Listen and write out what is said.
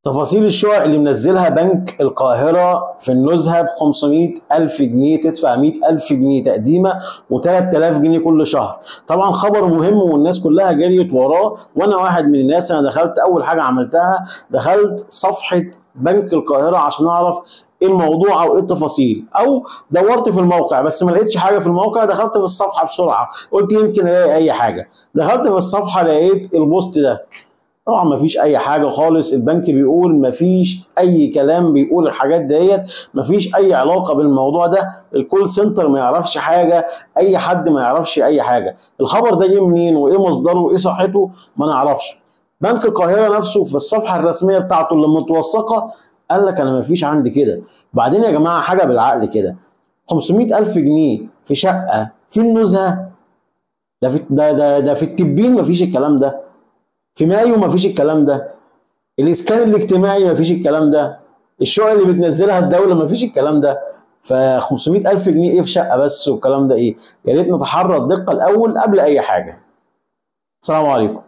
تفاصيل الشقق اللي منزلها بنك القاهرة في النزهة ب 500,000 جنيه، تدفع 100,000 جنيه تقديمة و3000 جنيه كل شهر. طبعا خبر مهم والناس كلها جريت وراه، وانا واحد من الناس. انا دخلت اول حاجة عملتها دخلت صفحة بنك القاهرة عشان اعرف ايه الموضوع او ايه التفاصيل، او دورت في الموقع بس ما لقيتش حاجة في الموقع. دخلت في الصفحة بسرعة قلت يمكن الاقي اي حاجة. دخلت في الصفحة لقيت البوست ده. طبعا مفيش اي حاجه خالص. البنك بيقول مفيش اي كلام بيقول الحاجات ديت، مفيش اي علاقه بالموضوع ده. الكول سنتر ما يعرفش حاجه، اي حد ما يعرفش اي حاجه. الخبر ده جه منين وايه مصدره وايه صحته ما نعرفش. بنك القاهره نفسه في الصفحه الرسميه بتاعته اللي متوثقه قال لك انا مفيش عندي كده. بعدين يا جماعه حاجه بالعقل كده، 500,000 جنيه في شقه في النزهه؟ ده في التبين مفيش الكلام ده، في مايو مفيش الكلام ده، الاسكان الاجتماعي مفيش الكلام ده، الشقق اللي بتنزلها الدوله مفيش الكلام ده. ف 500,000 جنيه ايه في شقه بس والكلام ده ايه؟ يا ريت نتحرى الدقه الاول قبل اي حاجه. السلام عليكم.